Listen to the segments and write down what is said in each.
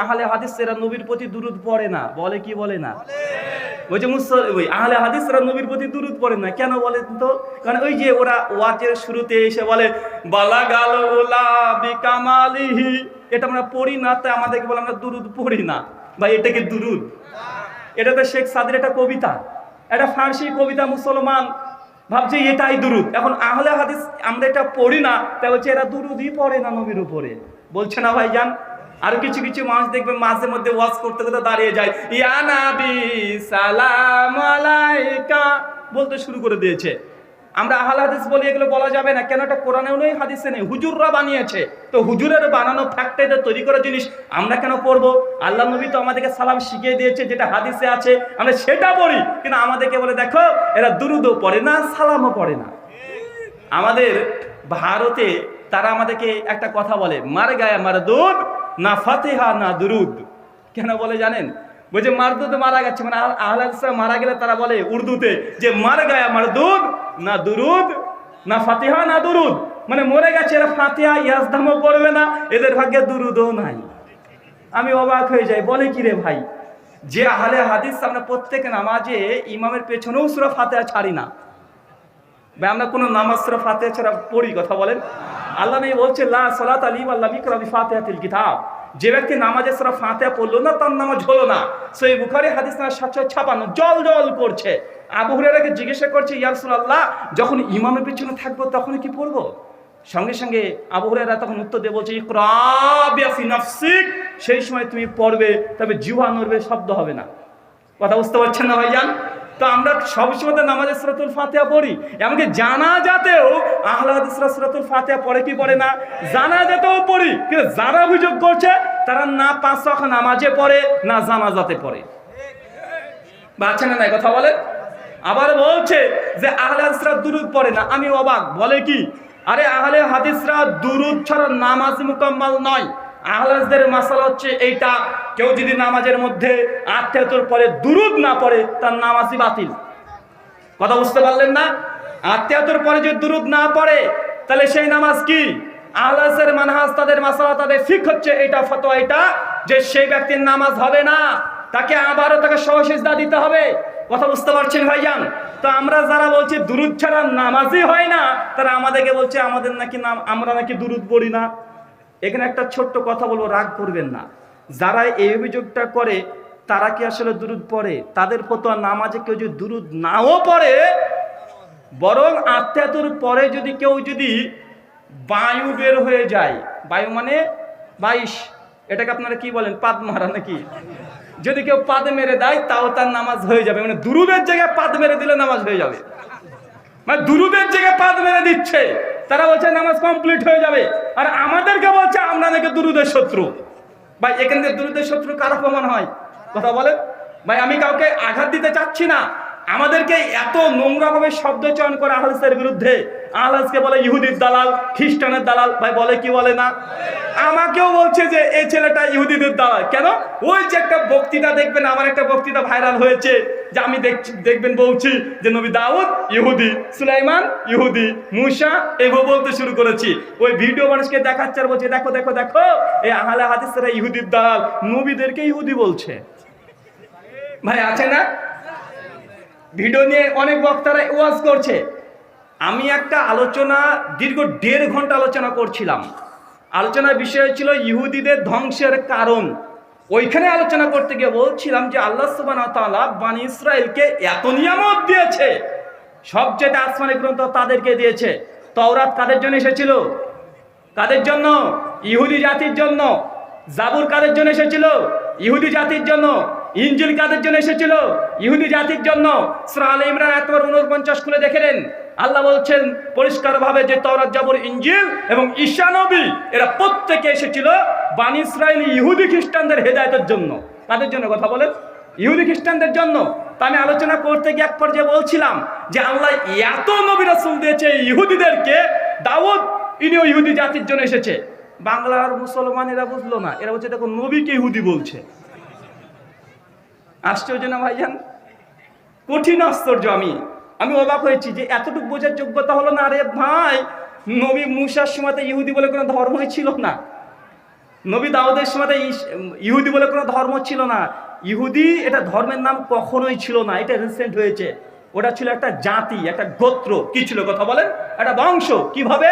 আহলে হাদিসরা নবীর প্রতি দুরূদ পড়ে না, বলে কি বলে না? ওই যে ওই আহলে হাদিসরা নবীর প্রতি দুরূদ পড়ে না কেন বলেন তো? কারণ ওই যে ওরা ওয়াজের শুরুতে এসে বলে বালাগাল উলা বিকামালিহি, এটা আমরা পড়ি না, তাই আমাদেরকে বলে আমরা দুরূদ পড়ি না। ভাই এটা কি দুরূদ? এটা তো শেখ সাদির একটা কবিতা, একটা ফার্সি কবিতা, মুসলমান ভাবছে এটাই দুরূদ। এখন আহলে হাদিস আমরা এটা পড়ি না, তাই বলছে এরা দুরূদই পড়ে না নবীর উপরে, বলছে না ভাইজান? আর কিছু কিছু মানুষ দেখবে মাঝে মধ্যে ওয়াজ করতে করতে দাঁড়িয়ে যায়, ইয়া নবী সালাম আলাইকা বলতে শুরু করে দিয়েছে। আমরা আহলে হাদিস বলি, এগুলো বলা যাবে না। কেন? এটা কোরআনেও নেই, হাদিসে নেই, হুজুররা বানিয়েছে। তো হুজুরের বানানো ফ্যাক্টরিতে তৈরি করা জিনিস আমরা কেন পড়বো? আল্লাহ নবী তো আমাদেরকে সালাম শিখিয়ে দিয়েছে, যেটা হাদিসে আছে আমরা সেটা পড়ি। কিন্তু আমাদেরকে বলে দেখো এরা দুরূদও পড়ে না, সালামও পড়ে না। আমাদের ভারতে তারা আমাদেরকে একটা কথা বলে, মার গায়া মারদুদ না ফাতিহা না দুরুদ। কেন বলে জানেন? বলছে মারদুদ মারা গেছে, মানে আহলে হাদিসরা মারা গেলে তারা বলে উর্দুতে যে মার গায়া মারদুদ না দুরুদ না ফাতিহা না দুরুদ, মানে মরে গেছে এরা, ফাতিহা ইয়াজদামও পড়বে না, এদের ভাগ্যে দুরুদও নাই। আমি অবাক হয়ে যাই, বলে কি রে ভাই, যে আহলে হাদিস আমরা প্রত্যেক নামাজে ইমামের পেছনেও সূরা ফাতিহা ছাড়ি না ভাই, আমরা কোনো নামাজ সূরা ফাতিহা ছাড়া পড়ি? কথা বলেন। আল্লাহ নবী বলছে লা সালাতা লিমান লাম ইয়াকরা বিফাতিহাতিল কিতাব, যে ব্যক্তি নামাজে সূরা ফাতিহা পড়লো না তার নামাজ হলো না। সহিহ বুখারী হাদিস নাম্বার 756, জল জল করছে। আবু হুরায়রাকে জিজ্ঞাসা করছে, ইয়া রাসূলুল্লাহ যখন ইমামের পিছনে থাকবো তখন কি পড়বো? সঙ্গে সঙ্গে আবু হুরায়রা তখন উত্তর দিয়ে বলছে ইকরা বিফি নাফসিক, সেই সময় তুমি পড়বে, তবে জিহ্বা নড়বে, শব্দ হবে না। কথা বুঝতে পারছেন না ভাইজান? তো আমরা সবসময় নামাজে সূরাতুল ফাতিহা পড়ি, এমনকি জানাজাতেও আহলে হাদিসরা সূরাতুল ফাতিহা পড়ে কি পড়ে না? জানাজাতেও পড়ি। কিন্তু যারা অভিযোগ করছে তারা না 5 ওয়াক্ত নামাজে পড়ে না জানাজাতে পড়ে। বাচ্চা না, কথা বলে। আবার বলছে যে আহলে হাদিসরা দুরূদ পড়ে না। আমি অবাক, বলে কি? আরে আহলে হাদিসরা দুরূদ ছাড়া নামাজ মুকাম্মাল নয়। আহলে হাদিসদের মাসালা হচ্ছে এইটা, কেউ যদি নামাজের মধ্যে আত্তাহিয়াতুর পরে দুরূদ না পড়ে তার নামাজই বাতিল। কথা বুঝতে পারলেন না? আত্তাহিয়াতুর পরে যদি দুরূদ না পড়ে তাহলে সেই নামাজ কি? আহলে হাদিসের মানহাজ, তাদের মাসালা, তাদের ফিকহ হচ্ছে এইটা, ফতোয়া এটা, যে সেই ব্যক্তির নামাজ হবে না, তাকে আবারও তাকে সহসিজদা দিতে হবে। কথা বুঝতে পারছেন ভাইজান? তো আমরা যারা বলছি দুরূদ ছাড়া নামাজই হয় না, তারা আমাদেরকে বলছে আমাদের নাকি আমরা নাকি দুরূদ পড়ি না। এখানে একটা ছোট্ট কথা বলবো, রাগ করবেন না। যারা এই অভিযোগটা করে তারা কি আসলে দুরূদ পড়ে? তাদের ফতোয়া নামাজে কেউ যদি দুরূদ নাও পড়ে, বরং আত্তাহিয়াতুর পরে যদি কেউ যদি বায়ু বের হয়ে যায়, বায়ু মানে 22, এটাকে আপনারা কি বলেন? পাদ মারা নাকি? যদি কেউ পাদ মেরে দেয় তাও তার নামাজ হয়ে যাবে। মানে দুরূদের জায়গায় পাদ মেরে দিলে নামাজ হয়ে যাবে। মানে দুরূদের জায়গায় পাদ মেরে দিচ্ছে, তারা বলছে নামাজ কমপ্লিট হয়ে যাবে। আর আমাদেরকে বলছে আমরা নাকি দুরূদের শত্রু। ভাই এখান থেকে দুরূদের শত্রু কারা প্রমাণ হয়? কথা বলেন ভাই। আমি কাউকে আঘাত দিতে চাচ্ছি না, আমাদেরকে এত নোংরা ভাবে শব্দ চয়ন করে আহলে হাদিসের বিরুদ্ধে। আহলে হাদিসকে বলে ইহুদির দালাল, খ্রিস্টানের দালাল। ভাই বলে কি বলে না? আমাকেও বলছে যে এই ছেলেটা ইহুদিদের দালাল। কেন? ওই যে একটা বক্তৃতা দেখবেন, আমার একটা বক্তৃতা ভাইরাল হয়েছে, যে আমি দেখবেন বলছি যে নবী দাউদ ইহুদি, সুলাইমান ইহুদি, মুসা এভাবে বলতে শুরু করেছি। ওই ভিডিও মানুষকে দেখাচ্ছে আর বলছে দেখো দেখো দেখো এই আহলে হাদিসরা ইহুদির দালাল, নবীদেরকে ইহুদি বলছে। ভাই আছে না? ভিডিও নিয়ে অনেক বক্তারা ওয়াজ করছে। আমি একটা আলোচনা দীর্ঘ 1.5 ঘন্টা আলোচনা করছিলাম। আলোচনার বিষয় ছিল ইহুদিদের ধ্বংসের কারণ। ওইখানে আলোচনা করতে গিয়ে বলছিলাম যে আল্লাহ সুবহানাহু ওয়া তাআলা বনি ইসরাইলকে এত নিয়ামত দিয়েছে, সবচেয়ে আসমানি গ্রন্থ তাদেরকে দিয়েছে। তাওরাত কাদের জন্য এসেছিল? কাদের জন্য? ইহুদি জাতির জন্য। জাবুর কাদের জন্য এসেছিল? ইহুদি জাতির জন্য। ইনজিল কাদের জন্য এসেছিল? ইহুদি জাতির জন্য। সূরা আলে ইমরান আয়াত নম্বর 49 খুলে দেখে নেন। আল্লাহ বলছেন পরিষ্কারভাবে যে তাওরাত, জাবুর, ইনজিল এবং ঈসা নবী এরা প্রত্যেকে এসেছিল বনি ইসরাইলি ইহুদি খ্রিস্টানদের হেদায়েতের জন্য। কাদের জন্য? কথা বলেন। ইহুদি খ্রিস্টানদের জন্য। তা আমি আলোচনা করতে গিয়ে এক পর্যায়ে বলছিলাম যে আল্লাহ এত নবী রাসূল দিয়েছে ইহুদিদেরকে, দাউদ ইনিও ইহুদি জাতির জন্য এসেছে। বাংলার মুসলমান এরা বুঝলো না, এরা বলছে দেখো নবীকে ইহুদি বলছে। আশ্চর্য না ভাইজান? কঠিন আশ্চর্য। আমি অবাক হয়েছি যে এতটুকু বোঝার যোগ্যতা হলো না। আরে ভাই, নবী মুসার সময়তে ইহুদি বলে কোনো ধর্মই ছিল না। নবী দাউদের সময় ইহুদি বলে কোনো ধর্ম ছিল না। ইহুদি এটা ধর্মের নাম কখনোই ছিল না, এটা রিসেন্ট হয়েছে। ওটা ছিল একটা জাতি, একটা গোত্র। কি ছিল কথা বলেন? একটা বংশ। কিভাবে?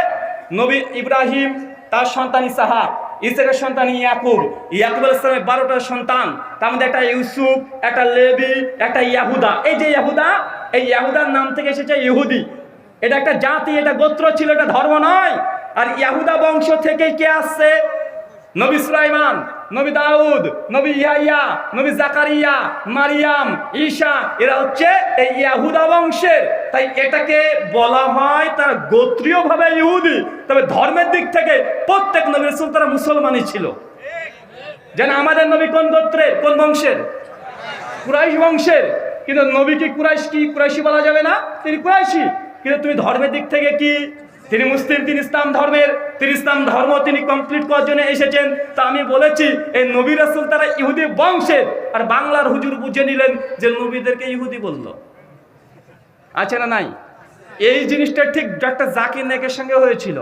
নবী ইব্রাহিম, তার সন্তান ইসহাক, ইসহাকের সন্তান ইয়াকুব, ইয়াকুব আলাইহিস সালামের 12টা সন্তান, তার মধ্যে একটা ইউসুফ, একটা লেবি, একটা ইয়াহুদা। এই যে ইয়াহুদা, এই ইয়াহুদার নাম থেকে এসেছে ইহুদি। এটা একটা জাতি, এটা গোত্র ছিল, এটা ধর্ম নয়। আর ইয়াহুদা বংশ থেকে কে আসছে? নবী সুলাইমান, নবী দাউদ, নবী ইয়াহইয়া, নবী জাকারিয়া, মারিয়াম, ঈসা, এরা হচ্ছে এই ইয়াহুদা বংশের। তাই এটাকে বলা হয় তার গোত্রীয়ভাবে ইহুদি, তবে ধর্মের দিক থেকে প্রত্যেক নবী রাসূল তারা মুসলমানই ছিল। যেন আমাদের নবী কোন গোত্রের, কোন বংশের? কুরাইশ বংশের। কিন্তু নবী কি কুরাইশি বলা যাবে না? তিনি কুরাইশি। কিন্তু তুমি ধর্মের দিক থেকে কি? তিনি মুসলিম, তিনি ইসলাম ধর্মের, তিনি ইসলাম ধর্ম তিনি কমপ্লিট করার জন্য এসেছেন। তা আমি বলেছি এই নবী রাসূল তারা ইহুদি বংশের। আর বাংলার হুজুর বুঝে নিলেন যে নবীদেরকে ইহুদি বলল। আছে না নাই? এই জিনিসটা ঠিক ডক্টর জাকির নায়েকের সঙ্গে হয়েছিল।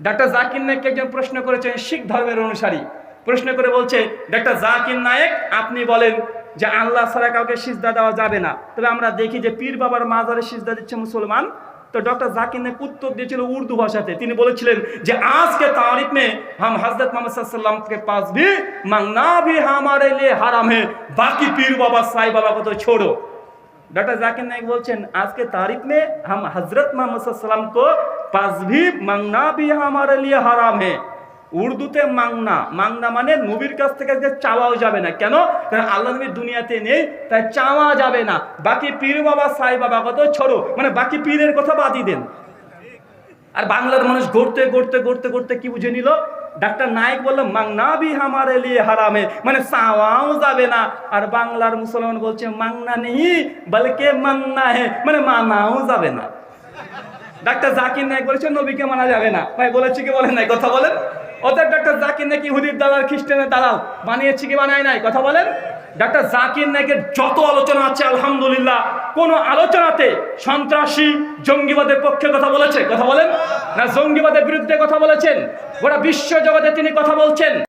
ডক্টর জাকির নায়েককে একজন প্রশ্ন করেছেন, শিখ ধর্মের অনুসারী, প্রশ্ন করে বলছে, ডক্টর জাকির নায়েক আপনি বলেন যে আল্লাহ ছাড়া কাউকে সিজদা দেওয়া যাবে না, তবে আমরা দেখি যে পীর বাবার মাজারে সিজদা দিচ্ছে মুসলমান। তো ডক্টর জাকির নায়েক উত্তর দিয়েছিল উর্দু ভাষাতে। তিনি বলেছিলেন যে আজকে तारीख में हम हजरत मोहम्मद सल्लल्लाहु अलैहि वसल्लम के पास भी मांगना भी हमारे लिए हराम है, बाकी पीर बाबा साईं बाबा को तो छोड़ो। डॉक्टर जाकिर नाइक बोलছেন आज के तारीख में हम हजरत मोहम्मद सल्लल्लाहु अलैहि वसल्लम को पास भी मांगना भी हमारे लिए हराम है। উর্দুতে মাংনা, মাংনা মানে নবীর কাছ থেকে যে চাওয়াও যাবে না। কেন? কারণ আল্লাহ নবী দুনিয়াতে নেই, তাই চাওয়া যাবে না। বাকি পীর বাবা সাই বাবা কত ছোড়ো, মানে বাকি পীরের কথা বাদই দেন। আর বাংলার মানুষ গড়তে গড়তে গড়তে গড়তে কি বুঝে নিল? ডাক্তার নায়েক বলল মাংনা বি হামারে লিয়ে হারামে, মানে চাওয়াও যাবে না। আর বাংলার মুসলমান বলছে মাংনা নেই বলকে মাংনা হে, মানে মানাও যাবে না। ডাক্তার জাকির নায়েক বলেছে নবীকে মানা যাবে না। ভাই বলেছে কি বলেন নাই? কথা বলেন। অতএব ডক্টর জাকির নায়েক ইহুদির দালাল, খ্রিস্টানের দালাল বানিয়েছে কি বানায় নাই? কথা বলেন। ডক্টর জাকির নায়েকের যত আলোচনা আছে আলহামদুলিল্লাহ কোন আলোচনাতে সন্ত্রাসী জঙ্গিবাদের পক্ষে কথা বলেছে? কথা বলেন না জঙ্গিবাদের বিরুদ্ধে কথা বলেছেন? গোটা বিশ্ব জগতে তিনি কথা বলছেন।